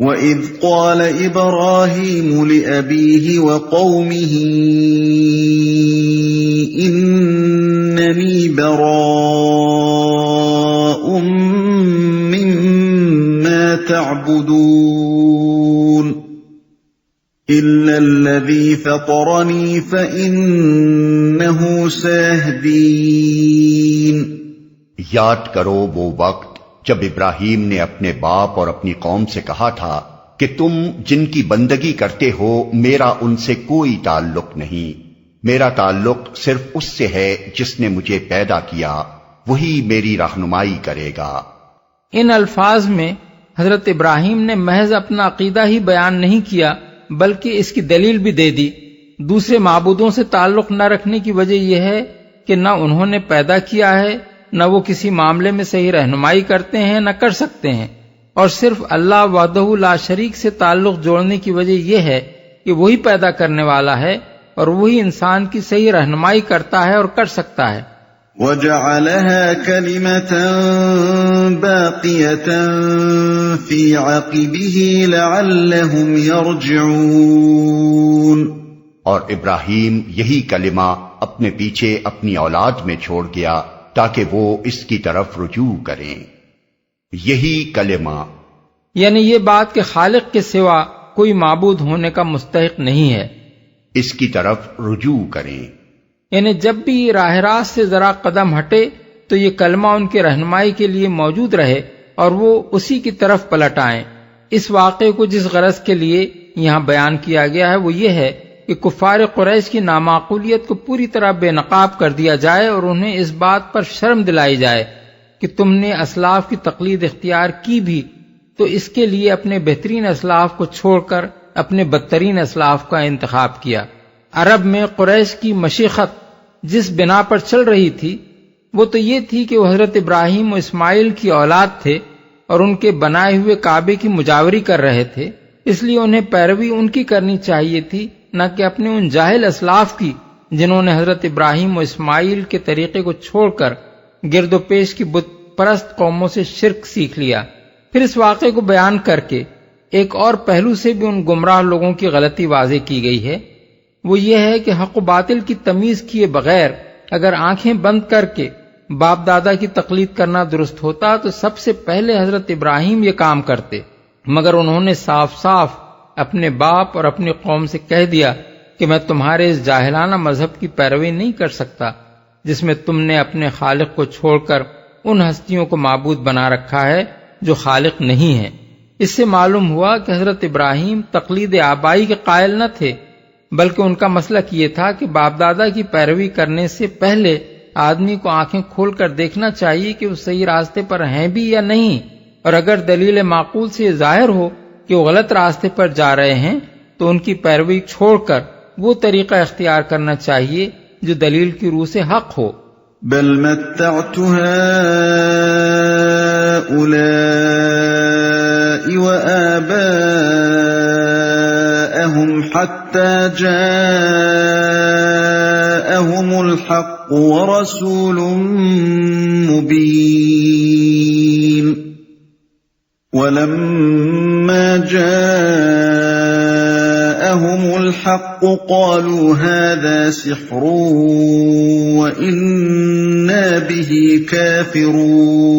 وَإِذْ قَالَ إِبْرَاهِيمُ لِأَبِيهِ وَقَوْمِهِ إِنَّنِي بَرَاءٌ مِّمَّا تَعْبُدُونَ إِلَّا الَّذِي فَطَرَنِي فَإِنَّهُ سَيَهْدِينِ۔ یاد کرو وہ وقت جب ابراہیم نے اپنے باپ اور اپنی قوم سے کہا تھا کہ تم جن کی بندگی کرتے ہو میرا ان سے کوئی تعلق نہیں، میرا تعلق صرف اس سے ہے جس نے مجھے پیدا کیا، وہی میری رہنمائی کرے گا۔ ان الفاظ میں حضرت ابراہیم نے محض اپنا عقیدہ ہی بیان نہیں کیا بلکہ اس کی دلیل بھی دے دی۔ دوسرے معبودوں سے تعلق نہ رکھنے کی وجہ یہ ہے کہ نہ انہوں نے پیدا کیا ہے، نہ وہ کسی معاملے میں صحیح رہنمائی کرتے ہیں، نہ کر سکتے ہیں، اور صرف اللہ وحدہ لا شریک سے تعلق جوڑنے کی وجہ یہ ہے کہ وہی پیدا کرنے والا ہے اور وہی انسان کی صحیح رہنمائی کرتا ہے اور کر سکتا ہے۔ وَجَعَلَهَا كَلِمَةً بَاقِيَةً فِي عَقِبِهِ لَعَلَّهُمْ يَرْجِعُونَ، اور ابراہیم یہی کلمہ اپنے پیچھے اپنی اولاد میں چھوڑ گیا تاکہ وہ اس کی طرف رجوع کریں۔ یہی کلمہ یعنی یہ بات کہ خالق کے سوا کوئی معبود ہونے کا مستحق نہیں ہے، اس کی طرف رجوع کریں۔ یعنی جب بھی راہ راست سے ذرا قدم ہٹے تو یہ کلمہ ان کے رہنمائی کے لیے موجود رہے اور وہ اسی کی طرف پلٹ آئیں۔ اس واقعے کو جس غرض کے لیے یہاں بیان کیا گیا ہے وہ یہ ہے کہ کفار قریش کی نامعقولیت کو پوری طرح بے نقاب کر دیا جائے اور انہیں اس بات پر شرم دلائی جائے کہ تم نے اسلاف کی تقلید اختیار کی بھی تو اس کے لیے اپنے بہترین اسلاف کو چھوڑ کر اپنے بدترین اسلاف کا انتخاب کیا۔ عرب میں قریش کی مشیخت جس بنا پر چل رہی تھی وہ تو یہ تھی کہ وہ حضرت ابراہیم و اسماعیل کی اولاد تھے اور ان کے بنائے ہوئے کعبے کی مجاوری کر رہے تھے، اس لیے انہیں پیروی ان کی کرنی چاہیے تھی، نہ کہ اپنے ان جاہل اسلاف کی جنہوں نے حضرت ابراہیم و اسماعیل کے طریقے کو چھوڑ کر گرد و پیش کی بت پرست قوموں سے شرک سیکھ لیا۔ پھر اس واقعے کو بیان کر کے ایک اور پہلو سے بھی ان گمراہ لوگوں کی غلطی واضح کی گئی ہے، وہ یہ ہے کہ حق و باطل کی تمیز کیے بغیر اگر آنکھیں بند کر کے باپ دادا کی تقلید کرنا درست ہوتا تو سب سے پہلے حضرت ابراہیم یہ کام کرتے، مگر انہوں نے صاف صاف اپنے باپ اور اپنی قوم سے کہہ دیا کہ میں تمہارے اس جاہلانہ مذہب کی پیروی نہیں کر سکتا جس میں تم نے اپنے خالق کو چھوڑ کر ان ہستیوں کو معبود بنا رکھا ہے جو خالق نہیں ہے۔ اس سے معلوم ہوا کہ حضرت ابراہیم تقلید آبائی کے قائل نہ تھے بلکہ ان کا مسلک یہ تھا کہ باپ دادا کی پیروی کرنے سے پہلے آدمی کو آنکھیں کھول کر دیکھنا چاہیے کہ وہ صحیح راستے پر ہیں بھی یا نہیں، اور اگر دلیل معقول سے یہ ظاہر ہو کہ وہ غلط راستے پر جا رہے ہیں تو ان کی پیروی چھوڑ کر وہ طریقہ اختیار کرنا چاہیے جو دلیل کی روح سے حق ہو۔ بل متعت هؤلاء وآباءهم حتى جاءهم الحق ورسول مبين ولما جاءهم الحق قالوا هذا سحر وإنا به كافرون۔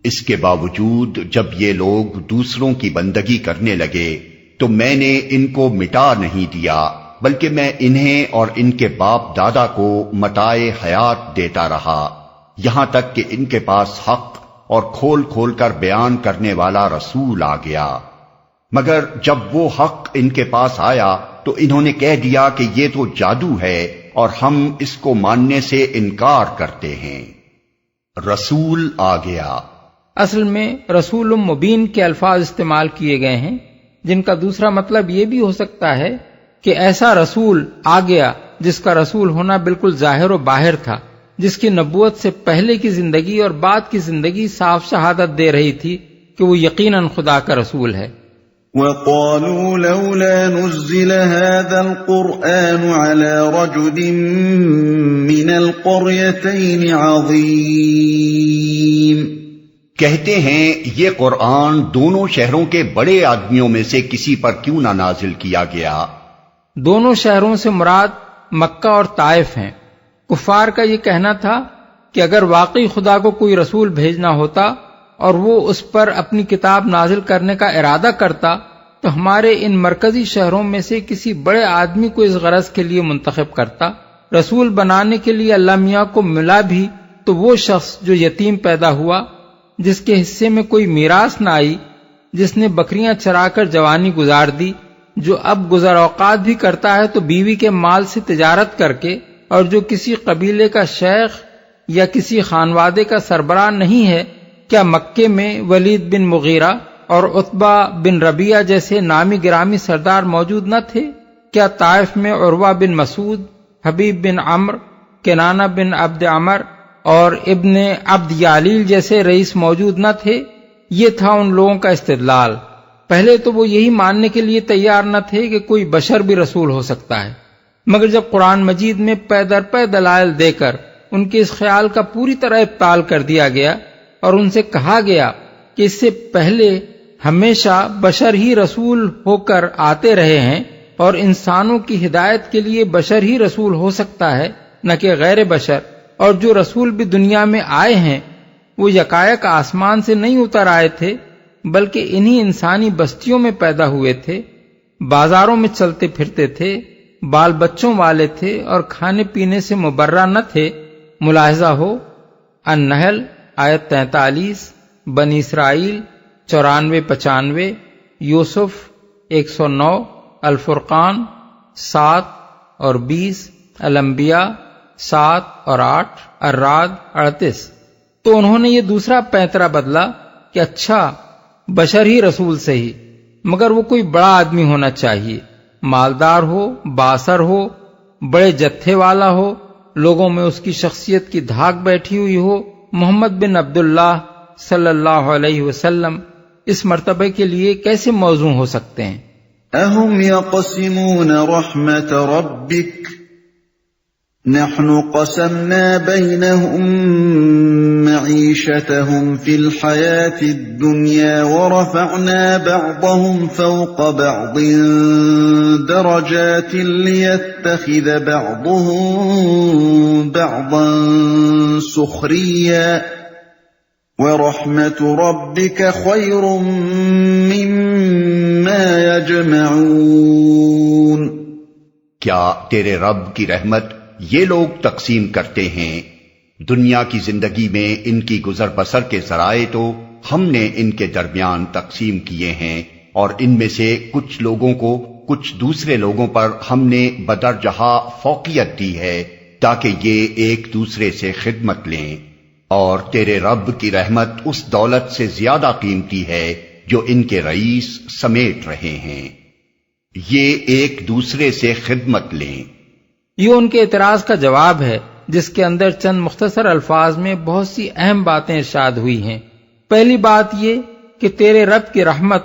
اس کے باوجود جب یہ لوگ دوسروں کی بندگی کرنے لگے تو میں نے ان کو مٹا نہیں دیا بلکہ میں انہیں اور ان کے باپ دادا کو متاع حیات دیتا رہا یہاں تک کہ ان کے پاس حق اور کھول کھول کر بیان کرنے والا رسول آ گیا، مگر جب وہ حق ان کے پاس آیا تو انہوں نے کہہ دیا کہ یہ تو جادو ہے اور ہم اس کو ماننے سے انکار کرتے ہیں۔ رسول آ گیا، اصل میں رسول مبین کے الفاظ استعمال کیے گئے ہیں جن کا دوسرا مطلب یہ بھی ہو سکتا ہے کہ ایسا رسول آ گیا جس کا رسول ہونا بالکل ظاہر و باہر تھا، جس کی نبوت سے پہلے کی زندگی اور بعد کی زندگی صاف شہادت دے رہی تھی کہ وہ یقیناً خدا کا رسول ہے۔ وَقَالُوا لَوْلَا نُزِّلَ هَذَا الْقُرْآنُ عَلَى رَجُلٍ مِّنَ الْقَرْيَتَيْنِ عَظِيمٍ۔ کہتے ہیں یہ قرآن دونوں شہروں کے بڑے آدمیوں میں سے کسی پر کیوں نہ نازل کیا گیا؟ دونوں شہروں سے مراد مکہ اور طائف ہیں۔ کفار کا یہ کہنا تھا کہ اگر واقعی خدا کو کوئی رسول بھیجنا ہوتا اور وہ اس پر اپنی کتاب نازل کرنے کا ارادہ کرتا تو ہمارے ان مرکزی شہروں میں سے کسی بڑے آدمی کو اس غرض کے لیے منتخب کرتا۔ رسول بنانے کے لیے اللہ میاں کو ملا بھی تو وہ شخص جو یتیم پیدا ہوا، جس کے حصے میں کوئی میراث نہ آئی، جس نے بکریاں چرا کر جوانی گزار دی، جو اب گزر اوقات بھی کرتا ہے تو بیوی کے مال سے تجارت کر کے، اور جو کسی قبیلے کا شیخ یا کسی خانوادے کا سربراہ نہیں ہے۔ کیا مکے میں ولید بن مغیرہ اور عتبہ بن ربیعہ جیسے نامی گرامی سردار موجود نہ تھے؟ کیا طائف میں عروہ بن مسعود، حبیب بن عمرو، کنانہ بن عبد عمر اور ابن عبد یالیل جیسے رئیس موجود نہ تھے؟ یہ تھا ان لوگوں کا استدلال۔ پہلے تو وہ یہی ماننے کے لیے تیار نہ تھے کہ کوئی بشر بھی رسول ہو سکتا ہے، مگر جب قرآن مجید میں پے در پے دلائل دے کر ان کے اس خیال کا پوری طرح ابطال کر دیا گیا اور ان سے کہا گیا کہ اس سے پہلے ہمیشہ بشر ہی رسول ہو کر آتے رہے ہیں اور انسانوں کی ہدایت کے لیے بشر ہی رسول ہو سکتا ہے نہ کہ غیر بشر، اور جو رسول بھی دنیا میں آئے ہیں وہ یکایک آسمان سے نہیں اتر آئے تھے بلکہ انہی انسانی بستیوں میں پیدا ہوئے تھے، بازاروں میں چلتے پھرتے تھے، بال بچوں والے تھے اور کھانے پینے سے مبرہ نہ تھے۔ ملاحظہ ہو النحل آیت 43، بنی اسرائیل 94-95، یوسف 109، الفرقان 7 اور 20، الانبیاء 7 اور 8، الرعد 38۔ تو انہوں نے یہ دوسرا پینترا بدلا کہ اچھا بشر ہی رسول صحیح، مگر وہ کوئی بڑا آدمی ہونا چاہیے، مالدار ہو، بااثر ہو، بڑے جتھے والا ہو، لوگوں میں اس کی شخصیت کی دھاک بیٹھی ہوئی ہو۔ محمد بن عبداللہ صلی اللہ علیہ وسلم اس مرتبے کے لیے کیسے موزوں ہو سکتے ہیں؟ اَهُمْ يَقْسِمُونَ رَحْمَةَ رَبِّكَ نَحْنُ قَسَمْنَا بَيْنَهُمْ مَعِيشَتَهُمْ فِي الْحَيَاةِ الدُّنْيَا وَرَفَعْنَا بَعْضَهُمْ فَوْقَ بَعْضٍ دَرَجَاتٍ لِيَتَّخِذَ بَعْضُهُم بَعْضًا سُخْرِيًّا وَرَحْمَةُ رَبِّكَ خَيْرٌ مِّمَّا يَجْمَعُونَ۔ کیا تیرے رب کی رحمت یہ لوگ تقسیم کرتے ہیں؟ دنیا کی زندگی میں ان کی گزر بسر کے ذرائع تو ہم نے ان کے درمیان تقسیم کیے ہیں، اور ان میں سے کچھ لوگوں کو کچھ دوسرے لوگوں پر ہم نے بدرجہ فوقیت دی ہے تاکہ یہ ایک دوسرے سے خدمت لیں، اور تیرے رب کی رحمت اس دولت سے زیادہ قیمتی ہے جو ان کے رئیس سمیٹ رہے ہیں۔ یہ ایک دوسرے سے خدمت لیں۔ یہ ان کے اعتراض کا جواب ہے جس کے اندر چند مختصر الفاظ میں بہت سی اہم باتیں ارشاد ہوئی ہیں۔ پہلی بات یہ کہ تیرے رب کی رحمت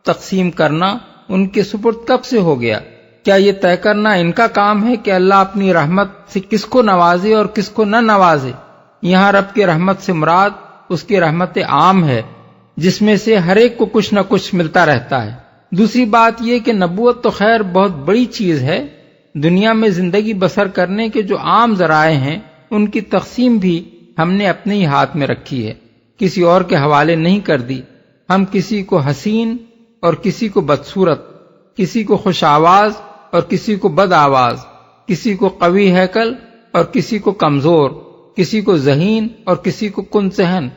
تقسیم کرنا ان کے سپرد کب سے ہو گیا؟ کیا یہ طے کرنا ان کا کام ہے کہ اللہ اپنی رحمت سے کس کو نوازے اور کس کو نہ نوازے؟ یہاں رب کی رحمت سے مراد اس کی رحمت عام ہے جس میں سے ہر ایک کو کچھ نہ کچھ ملتا رہتا ہے۔ دوسری بات یہ کہ نبوت تو خیر بہت بڑی چیز ہے، دنیا میں زندگی بسر کرنے کے جو عام ذرائع ہیں ان کی تقسیم بھی ہم نے اپنے ہی ہاتھ میں رکھی ہے، کسی اور کے حوالے نہیں کر دی۔ ہم کسی کو حسین اور کسی کو بدصورت، کسی کو خوش آواز اور کسی کو بد آواز، کسی کو قوی ہیکل اور کسی کو کمزور، کسی کو ذہین اور کسی کو کن ذہن،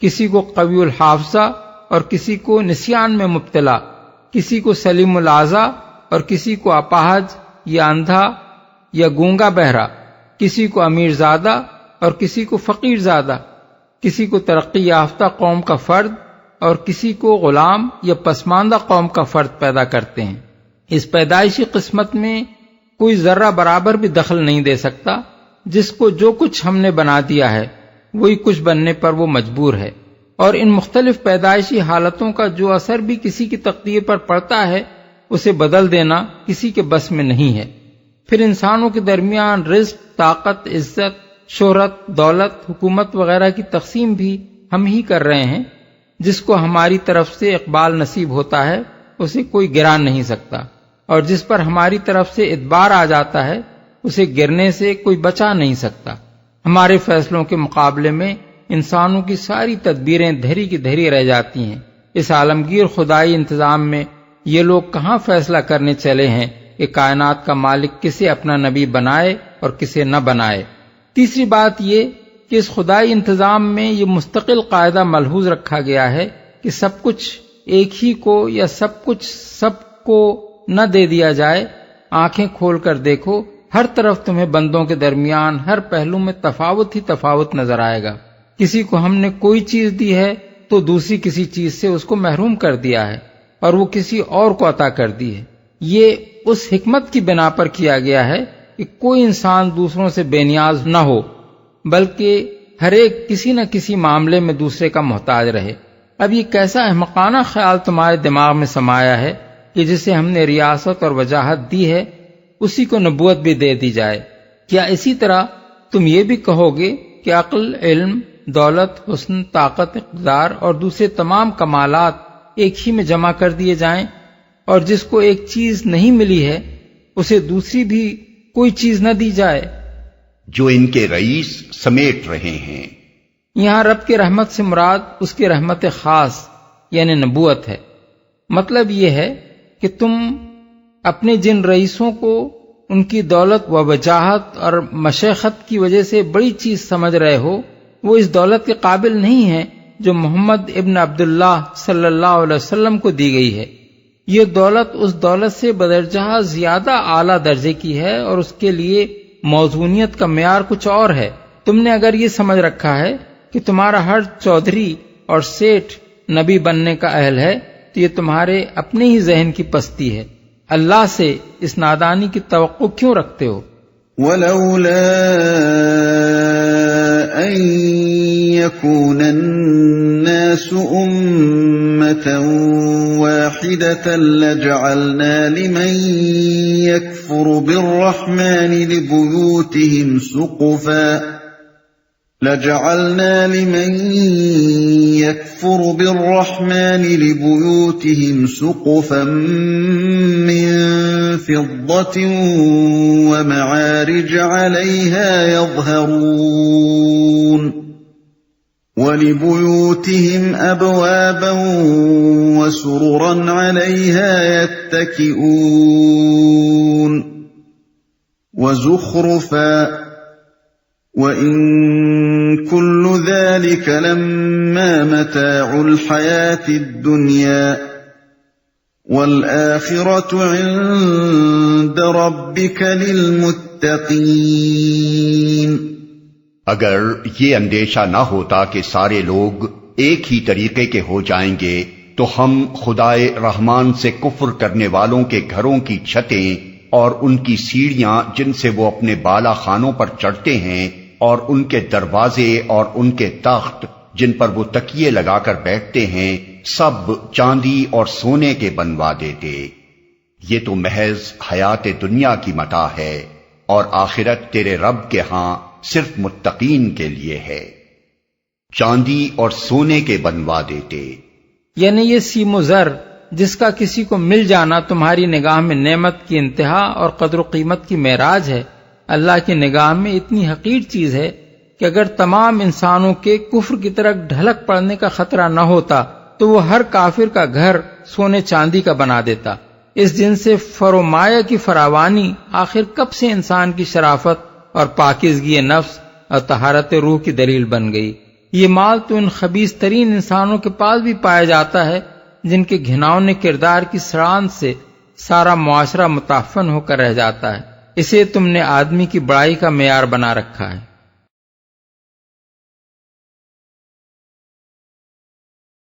کسی کو قوی الحافظہ اور کسی کو نسیان میں مبتلا، کسی کو سلیم الاعضاء اور کسی کو اپاہج یا اندھا یا گونگا بہرا، کسی کو امیر زادہ اور کسی کو فقیر زادہ، کسی کو ترقی یافتہ قوم کا فرد اور کسی کو غلام یا پسماندہ قوم کا فرد پیدا کرتے ہیں۔ اس پیدائشی قسمت میں کوئی ذرہ برابر بھی دخل نہیں دے سکتا، جس کو جو کچھ ہم نے بنا دیا ہے وہی کچھ بننے پر وہ مجبور ہے، اور ان مختلف پیدائشی حالتوں کا جو اثر بھی کسی کی تقدیر پر پڑتا ہے اسے بدل دینا کسی کے بس میں نہیں ہے۔ پھر انسانوں کے درمیان رزق، طاقت، عزت، شہرت، دولت، حکومت وغیرہ کی تقسیم بھی ہم ہی کر رہے ہیں. جس کو ہماری طرف سے اقبال نصیب ہوتا ہے اسے کوئی گرا نہیں سکتا، اور جس پر ہماری طرف سے ادبار آ جاتا ہے اسے گرنے سے کوئی بچا نہیں سکتا. ہمارے فیصلوں کے مقابلے میں انسانوں کی ساری تدبیریں دھری کی دھری رہ جاتی ہیں. اس عالمگیر خدائی انتظام میں یہ لوگ کہاں فیصلہ کرنے چلے ہیں کہ کائنات کا مالک کسے اپنا نبی بنائے اور کسے نہ بنائے. تیسری بات یہ کہ اس خدائی انتظام میں یہ مستقل قاعدہ ملحوظ رکھا گیا ہے کہ سب کچھ ایک ہی کو یا سب کچھ سب کو نہ دے دیا جائے. آنکھیں کھول کر دیکھو، ہر طرف تمہیں بندوں کے درمیان ہر پہلو میں تفاوت ہی تفاوت نظر آئے گا. کسی کو ہم نے کوئی چیز دی ہے تو دوسری کسی چیز سے اس کو محروم کر دیا ہے اور وہ کسی اور کو عطا کر دی ہے. یہ اس حکمت کی بنا پر کیا گیا ہے کہ کوئی انسان دوسروں سے بے نیاز نہ ہو، بلکہ ہر ایک کسی نہ کسی معاملے میں دوسرے کا محتاج رہے. اب یہ کیسا احمقانہ خیال تمہارے دماغ میں سمایا ہے کہ جسے ہم نے ریاست اور وجاہت دی ہے اسی کو نبوت بھی دے دی جائے. کیا اسی طرح تم یہ بھی کہو گے کہ عقل، علم، دولت، حسن، طاقت، اقتدار اور دوسرے تمام کمالات ایک ہی میں جمع کر دیے جائیں، اور جس کو ایک چیز نہیں ملی ہے اسے دوسری بھی کوئی چیز نہ دی جائے؟ جو ان کے رئیس سمیٹ رہے ہیں. یہاں رب کی رحمت سے مراد اس کی رحمت خاص یعنی نبوت ہے. مطلب یہ ہے کہ تم اپنے جن رئیسوں کو ان کی دولت و وجاہت اور مشیخت کی وجہ سے بڑی چیز سمجھ رہے ہو، وہ اس دولت کے قابل نہیں ہیں جو محمد ابن عبداللہ صلی اللہ علیہ وسلم کو دی گئی ہے. یہ دولت اس دولت سے بدرجہ زیادہ اعلیٰ درجے کی ہے اور اس کے لیے موزونیت کا معیار کچھ اور ہے. تم نے اگر یہ سمجھ رکھا ہے کہ تمہارا ہر چودھری اور سیٹھ نبی بننے کا اہل ہے تو یہ تمہارے اپنے ہی ذہن کی پستی ہے. اللہ سے اس نادانی کی توقع کیوں رکھتے ہو؟ وَلَوْلَا أَن يَكُونَ النَّاسُ أُمَّةً وَاحِدَةً لَجَعَلْنَا لمن يكفر بالرحمن لبيوتهم سقفا من فضة ومعارج عليها يظهرون ولبيوتهم أبوابا وسررا عليها يتكئون وزخرفا وَإِن كُلُّ ذَلِكَ لَمَّا مَتَاعُ الْحَيَاةِ الدُّنْيَا وَالْآخِرَةُ عِندَ رَبِّكَ لِلْمُتَّقِينَ. اگر یہ اندیشہ نہ ہوتا کہ سارے لوگ ایک ہی طریقے کے ہو جائیں گے تو ہم خدائے رحمان سے کفر کرنے والوں کے گھروں کی چھتیں اور ان کی سیڑھیاں جن سے وہ اپنے بالا خانوں پر چڑھتے ہیں اور ان کے دروازے اور ان کے تخت جن پر وہ تکیے لگا کر بیٹھتے ہیں سب چاندی اور سونے کے بنوا دیتے. یہ تو محض حیات دنیا کی متاع ہے اور آخرت تیرے رب کے ہاں صرف متقین کے لیے ہے. چاندی اور سونے کے بنوا دیتے یعنی یہ سیم و زر جس کا کسی کو مل جانا تمہاری نگاہ میں نعمت کی انتہا اور قدر و قیمت کی معراج ہے، اللہ کی نگاہ میں اتنی حقیر چیز ہے کہ اگر تمام انسانوں کے کفر کی طرف ڈھلک پڑنے کا خطرہ نہ ہوتا تو وہ ہر کافر کا گھر سونے چاندی کا بنا دیتا. اس جن سے فرومایہ کی فراوانی آخر کب سے انسان کی شرافت اور پاکیزگی نفس اور طہارت روح کی دلیل بن گئی. یہ مال تو ان خبیث ترین انسانوں کے پاس بھی پایا جاتا ہے جن کے گھناؤنے کردار کی سڑان سے سارا معاشرہ متعفن ہو کر رہ جاتا ہے. اسے تم نے آدمی کی بڑائی کا معیار بنا رکھا ہے.